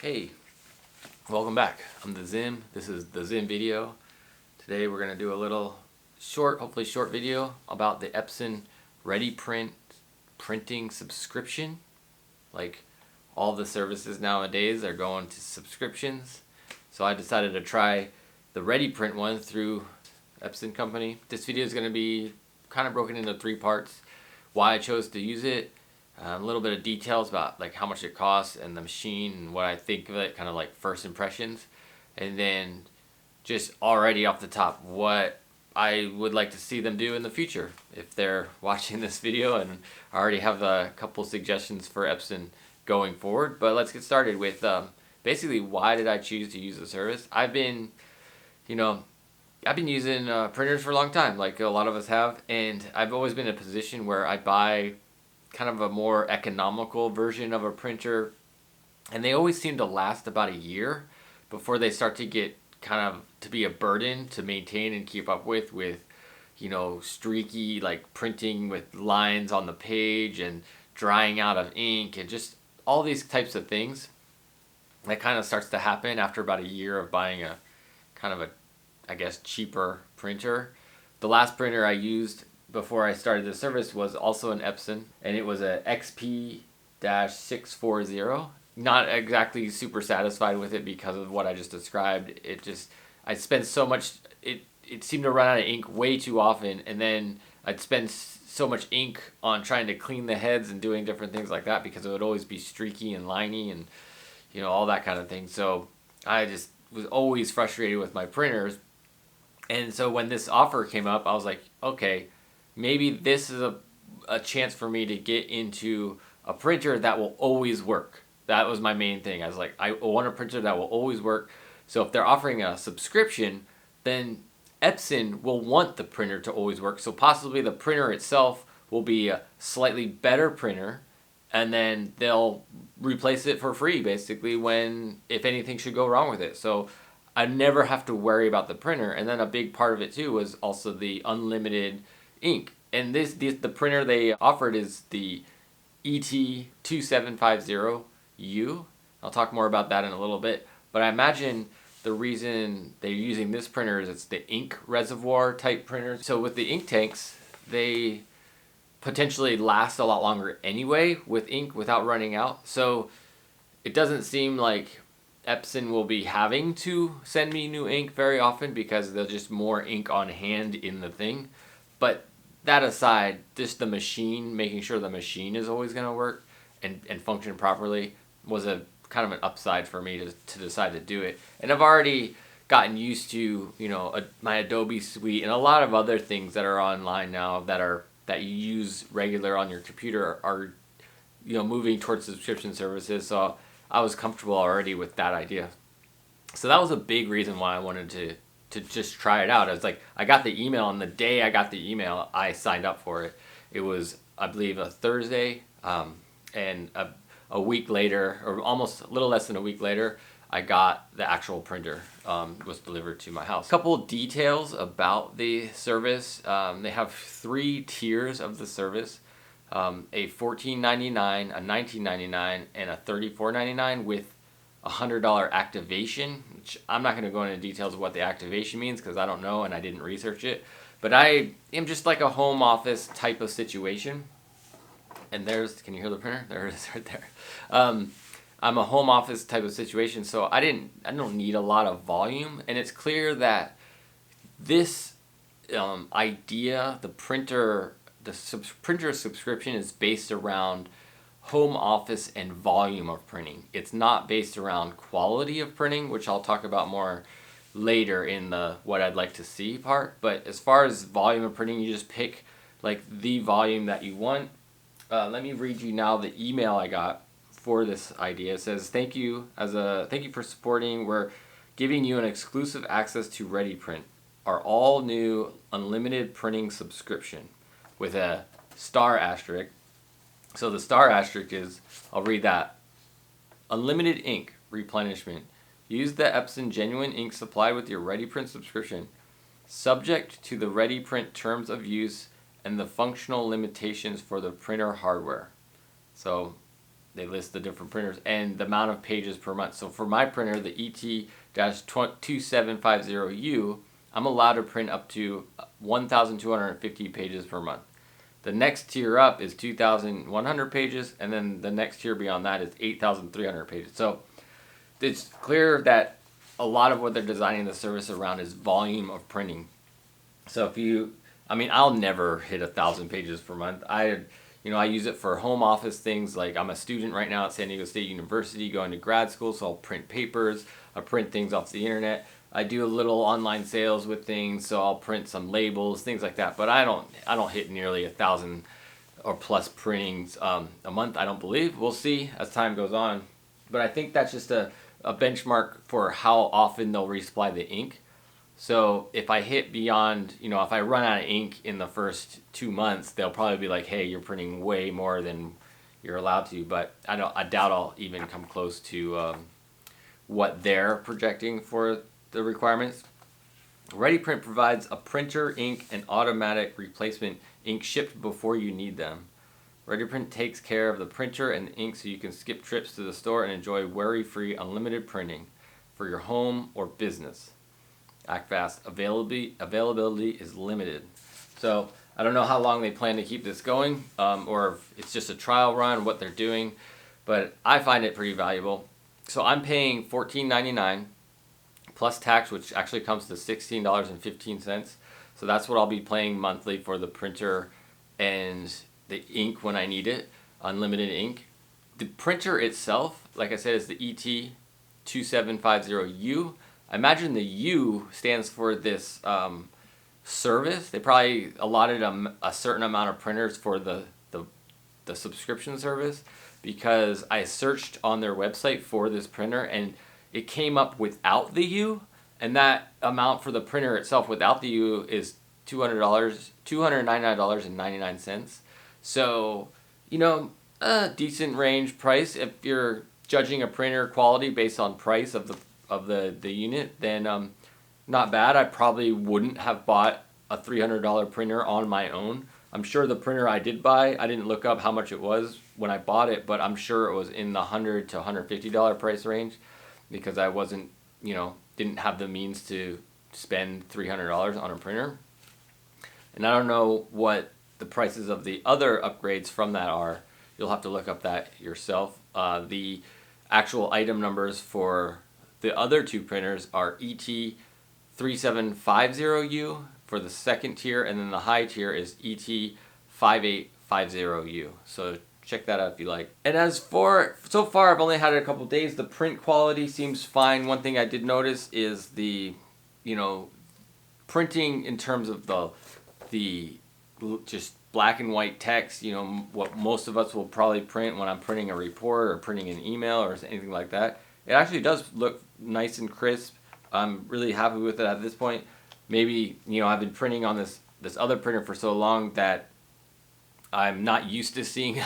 Hey, welcome back. I'm the Zim. This is the Zim video. Today we're going to do a little short, hopefully short video about the Epson ReadyPrint printing subscription. Like all the services nowadays are going to subscriptions. So I decided to try the ReadyPrint one through Epson company. This video is going to be kind of broken into 3 parts. Why I chose to use it, a little bit of details about like how much it costs and the machine and what I think of it, kind of like first impressions, and then just already off the top what I would like to see them do in the future if they're watching this video, and I already have a couple suggestions for Epson going forward. But let's get started with basically why did I choose to use the service. I've been using printers for a long time, like a lot of us have, and I've always been in a position where I buy kind of a more economical version of a printer, and they always seem to last about a year before they start to get kind of to be a burden to maintain and keep up with streaky like printing with lines on the page and drying out of ink and just all these types of things. That kind of starts to happen after about a year of buying a kind of a, I guess, cheaper printer. The last printer I used before I started the service was also an Epson, and it was a XP-640. Not exactly super satisfied with it because of what I just described. I spent so much, it seemed to run out of ink way too often, and then I'd spend so much ink on trying to clean the heads and doing different things like that because it would always be streaky and liney and all that kind of thing. So I just was always frustrated with my printers. And so when this offer came up, I was like, okay, maybe this is a chance for me to get into a printer that will always work. That was my main thing. I was like, I want a printer that will always work. So if they're offering a subscription, then Epson will want the printer to always work. So possibly the printer itself will be a slightly better printer, and then they'll replace it for free basically if anything should go wrong with it. So I never have to worry about the printer. And then a big part of it too was also the unlimited ink. And the printer they offered is the ET2750U. I'll talk more about that in a little bit. But I imagine the reason they're using this printer is it's the ink reservoir type printer. So with the ink tanks, they potentially last a lot longer anyway with ink without running out. So it doesn't seem like Epson will be having to send me new ink very often because there's just more ink on hand in the thing. But that aside, just the machine, making sure the machine is always going to work and function properly was a kind of an upside for me to decide to do it. And I've already gotten used to, my Adobe suite and a lot of other things that are online now that you use regular on your computer are moving towards subscription services. So I was comfortable already with that idea. So that was a big reason why I wanted to just try it out. I was like, I got the email, and the day I got the email, I signed up for it. It was, I believe, a Thursday, and a week later, or almost a little less than a week later, I got the actual printer, was delivered to my house. A couple details about the service. They have 3 tiers of the service. A $14.99, a $19.99, and a $34.99 with $100 activation, which I'm not going to go into details of what the activation means because I don't know and I didn't research it. But I am just like a home office type of situation. And can you hear the printer? There it is right there. I'm a home office type of situation, so I don't need a lot of volume. And it's clear that this idea, the printer subscription is based around home office and volume of printing. It's not based around quality of printing, which I'll talk about more later in the what I'd like to see part. But as far as volume of printing, you just pick like the volume that you want. Let me read you now the email I got for this idea. It says, thank you for supporting. We're giving you an exclusive access to ReadyPrint, our all new unlimited printing subscription, with a star asterisk. So the star asterisk is, I'll read that. Unlimited ink replenishment. Use the Epson genuine ink supplied with your ReadyPrint subscription, subject to the ReadyPrint terms of use and the functional limitations for the printer hardware. So they list the different printers and the amount of pages per month. So for my printer, the ET-2750U, I'm allowed to print up to 1,250 pages per month. The next tier up is 2,100 pages, and then the next tier beyond that is 8,300 pages. So it's clear that a lot of what they're designing the service around is volume of printing. So I'll never hit 1,000 pages per month. I use it for home office things. Like, I'm a student right now at San Diego State University going to grad school, so I'll print papers, I print things off the internet. I do a little online sales with things, so I'll print some labels, things like that. But I don't hit nearly 1,000 or plus printings a month, I don't believe. We'll see as time goes on. But I think that's just a benchmark for how often they'll resupply the ink. So if I hit beyond, if I run out of ink in the first 2 months, they'll probably be like, hey, you're printing way more than you're allowed to. But I doubt I'll even come close to what they're projecting for the requirements. ReadyPrint provides a printer, ink, and automatic replacement ink shipped before you need them. ReadyPrint takes care of the printer and the ink so you can skip trips to the store and enjoy worry-free unlimited printing for your home or business. Act fast. Availability is limited. So I don't know how long they plan to keep this going, or if it's just a trial run, what they're doing, but I find it pretty valuable. So I'm paying $14.99 plus tax, which actually comes to $16.15. So that's what I'll be paying monthly for the printer and the ink when I need it, unlimited ink. The printer itself, like I said, is the ET-2750U. I imagine the U stands for this service. They probably allotted a certain amount of printers for the subscription service, because I searched on their website for this printer and it came up without the U, and that amount for the printer itself without the U is $299.99. So, a decent range price. If you're judging a printer quality based on price of the unit, then not bad. I probably wouldn't have bought a $300 printer on my own. I'm sure the printer I did buy, I didn't look up how much it was when I bought it, but I'm sure it was in the $100 to $150 price range, because I wasn't, didn't have the means to spend $300 on a printer. And I don't know what the prices of the other upgrades from that are. You'll have to look up that yourself. The actual item numbers for the other two printers are ET-3750U for the second tier, and then the high tier is ET-5850U. So check that out if you like. And as for, so far I've only had it a couple days, the print quality seems fine. One thing I did notice is the, printing in terms of the just black and white text, what most of us will probably print when I'm printing a report or printing an email or anything like that. It actually does look nice and crisp. I'm really happy with it at this point. Maybe, I've been printing on this other printer for so long that I'm not used to seeing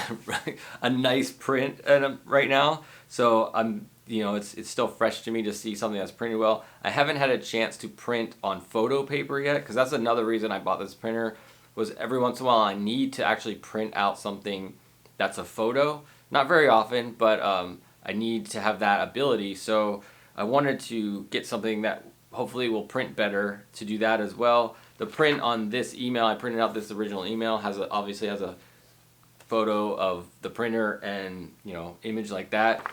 a nice print right now. So I'm, it's still fresh to me to see something that's printed well. I haven't had a chance to print on photo paper yet, because that's another reason I bought this printer, was every once in a while I need to actually print out something that's a photo. Not very often, but I need to have that ability. So I wanted to get something that hopefully will print better to do that as well. The print on this email, I printed out this original email, obviously has a photo of the printer and image like that.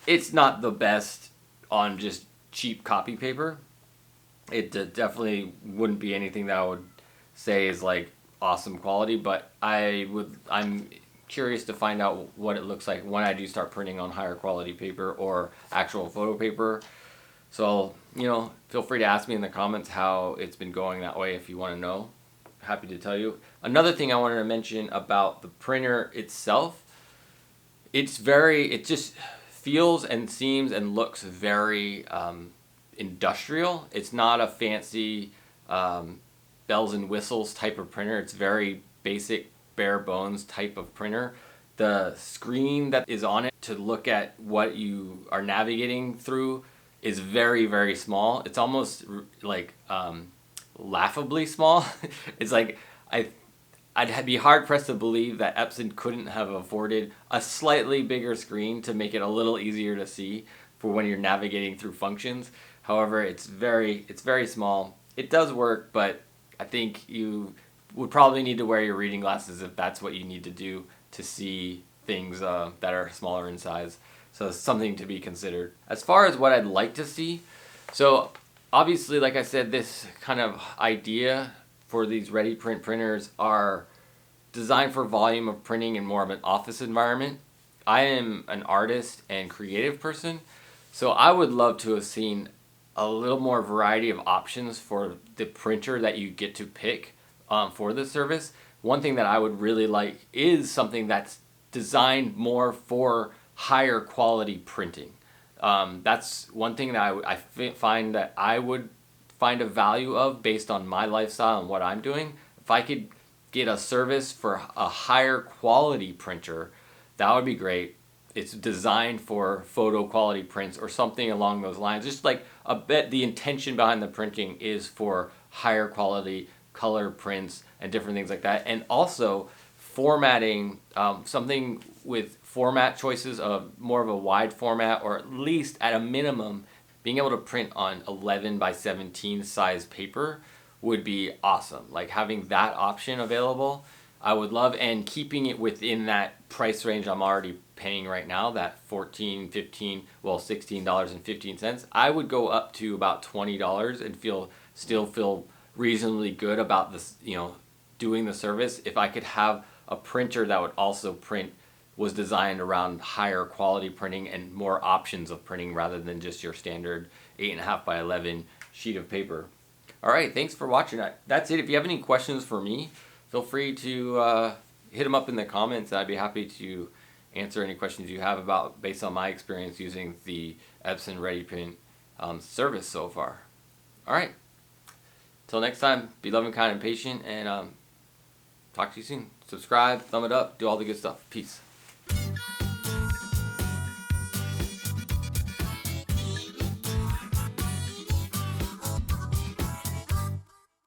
It's not the best on just cheap copy paper. It definitely wouldn't be anything that I would say is like awesome quality, but I'm curious to find out what it looks like when I do start printing on higher quality paper or actual photo paper. So, feel free to ask me in the comments how it's been going that way if you want to know. Happy to tell you. Another thing I wanted to mention about the printer itself, it just feels and seems and looks very industrial. It's not a fancy bells and whistles type of printer. It's very basic, bare bones type of printer. The screen that is on it to look at what you are navigating through is very, very small. It's almost like laughably small. It's like I I'd be hard pressed to believe that Epson couldn't have afforded a slightly bigger screen to make it a little easier to see for when you're navigating through functions. However, it's very small. It does work, but I think you would probably need to wear your reading glasses if that's what you need to do to see things that are smaller in size. So it's something to be considered. As far as what I'd like to see, so obviously, like I said, this kind of idea for these ReadyPrint printers are designed for volume of printing in more of an office environment. I am an artist and creative person, so I would love to have seen a little more variety of options for the printer that you get to pick for this service. One thing that I would really like is something that's designed more for higher quality printing. That's one thing that I find that I would find a value of based on my lifestyle and what I'm doing. If I could get a service for a higher quality printer, that would be great. It's designed for photo quality prints or something along those lines. Just like a bit, the intention behind the printing is for higher quality color prints and different things like that. And also formatting, something with format choices of more of a wide format, or at least at a minimum being able to print on 11 by 17 size paper would be awesome. Like having that option available, I would love, and keeping it within that price range I'm already paying right now, that $16.15. I would go up to about $20 and still feel reasonably good about this, doing the service if I could have a printer that would also print, was designed around higher quality printing and more options of printing rather than just your standard 8.5 by 11 sheet of paper. All right, thanks for watching. That's it. If you have any questions for me, feel free to hit them up in the comments. I'd be happy to answer any questions you have based on my experience using the Epson ReadyPrint service so far. All right, till next time, be loving, kind, and patient, and talk to you soon. Subscribe, thumb it up, do all the good stuff. Peace.